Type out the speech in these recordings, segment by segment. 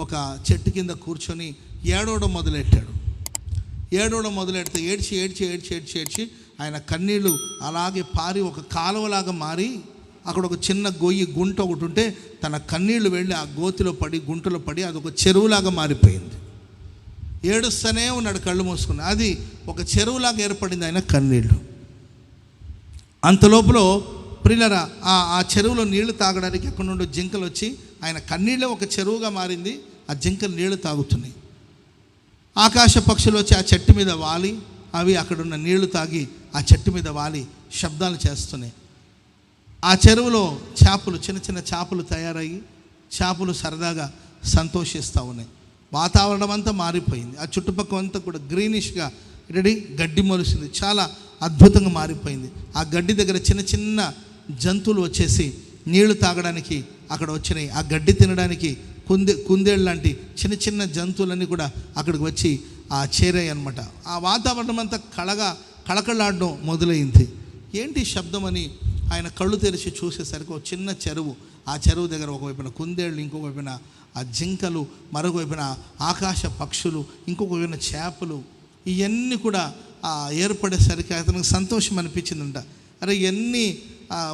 ఒక చెట్టు కింద కూర్చొని ఏడవడం మొదలెట్టాడు. ఏడవడం మొదలెడితే ఏడ్చి ఏడ్చి ఏడ్చి ఏడ్చి ఏడ్చి ఆయన కన్నీళ్ళు అలాగే పారి ఒక కాలువలాగా మారి అక్కడ ఒక చిన్న గొయ్యి గుంట ఒకటి ఉంటే తన కన్నీళ్లు వెళ్ళి ఆ గోతిలో పడి గుంటలో పడి అదొక చెరువులాగా మారిపోయింది. ఏడుస్తూనే ఉన్నాడు కళ్ళు మూసుకుని. అది ఒక చెరువులాగా ఏర్పడింది ఆయన కన్నీళ్ళు. అంతలోపల ప్రియులరా ఆ చెరువులో నీళ్లు తాగడానికి ఎక్కడి నుండి జింకలు వచ్చి ఆయన కన్నీళ్ళే ఒక చెరువుగా మారింది. ఆ జింకలు నీళ్లు తాగుతున్నాయి. ఆకాశ పక్షులు వచ్చి ఆ చెట్టు మీద వాలి అవి అక్కడున్న నీళ్లు తాగి ఆ చెట్టు మీద వాలి శబ్దాలు చేస్తున్నాయి. ఆ చెరువులో చేపలు, చిన్న చిన్న చేపలు తయారయ్యి చేపలు సరదాగా సంతోషిస్తూ ఉన్నాయి. వాతావరణం అంతా మారిపోయింది. ఆ చుట్టుపక్కల అంతా కూడా గ్రీనిష్గా గడ్డి మొలిసింది. చాలా అద్భుతంగా మారిపోయింది. ఆ గడ్డి దగ్గర చిన్న చిన్న జంతువులు వచ్చేసి నీళ్లు తాగడానికి అక్కడ వచ్చినాయి. ఆ గడ్డి తినడానికి కుందేళ్ళు లాంటి చిన్న చిన్న జంతువులన్నీ కూడా అక్కడికి వచ్చి చేరాయి అన్నమాట. ఆ వాతావరణం అంతా కళకళలాడడం మొదలైంది. ఏంటి శబ్దం అని ఆయన కళ్ళు తెరిచి చూసేసరికి ఒక చిన్న చెరువు. ఆ చెరువు దగ్గర ఒకవైపున కుందేళ్ళు, ఇంకొక వైపున ఆ జింకలు, మరొక వైపున ఆకాశ పక్షులు, ఇంకొక వైపున చేపలు, ఇవన్నీ కూడా ఏర్పడేసరికి అతనికి సంతోషం అనిపించిందంట. అరే ఇవన్నీ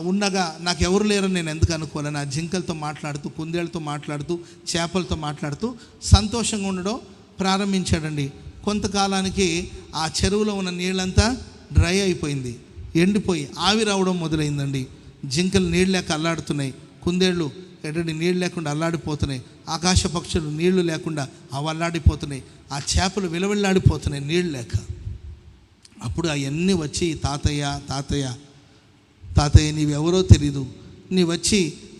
ఉండగా నాకు ఎవరు లేరని నేను ఎందుకు అనుకోలేను. ఆ జింకలతో మాట్లాడుతూ, కుందేళ్ళతో మాట్లాడుతూ, చేపలతో మాట్లాడుతూ సంతోషంగా ఉండడం ప్రారంభించాడండి. కొంతకాలానికి ఆ చెరువులో ఉన్న నీళ్ళంతా డ్రై అయిపోయింది, ఎండిపోయి ఆవిరవడం మొదలైందండి. జింకలు నీళ్ళు లేక అల్లాడుతున్నాయి, కుందేళ్ళు నీళ్ళు లేకుండా అల్లాడిపోతున్నాయి, ఆకాశ పక్షులు నీళ్లు లేకుండా అవి అల్లాడిపోతున్నాయి, ఆ చేపలు విలవిల్లాడిపోతున్నాయి నీళ్ళు లేక. అప్పుడు అవన్నీ వచ్చి తాతయ్య తాతయ్య తాతయ్య నీవెవరో తెలీదు, నీ వచ్చి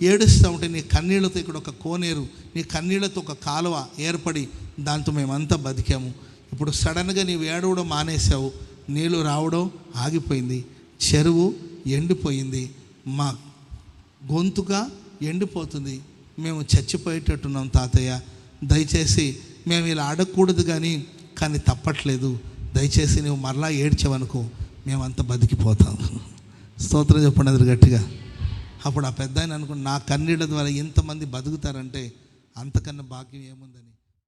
ఏడుస్తూ ఉంటే నీ కన్నీళ్లతో ఇక్కడ ఒక కోనేరు, నీ కన్నీళ్లతో ఒక కాలువ ఏర్పడి దాంతో మేమంతా బతికాము. ఇప్పుడు సడన్గా నీవు ఏడవడం మానేసావు, నీళ్ళు రావడం ఆగిపోయింది, చెరువు ఎండిపోయింది, మా గొంతుక ఎండిపోతుంది, మేము చచ్చిపోయేటట్టున్నాం తాతయ్య. దయచేసి మేము ఇలా ఆడకూడదు కానీ తప్పట్లేదు, దయచేసి నువ్వు మరలా ఏడ్చావనుకో మేమంతా బతికిపోతాం. స్తోత్రం చెప్పండి అది గట్టిగా. అప్పుడు ఆ పెద్ద ఆయన అనుకుని నా కన్నీళ్ళ ద్వారా ఎంతమంది బతుకుతారంటే అంతకన్నా భాగ్యం ఏముందని.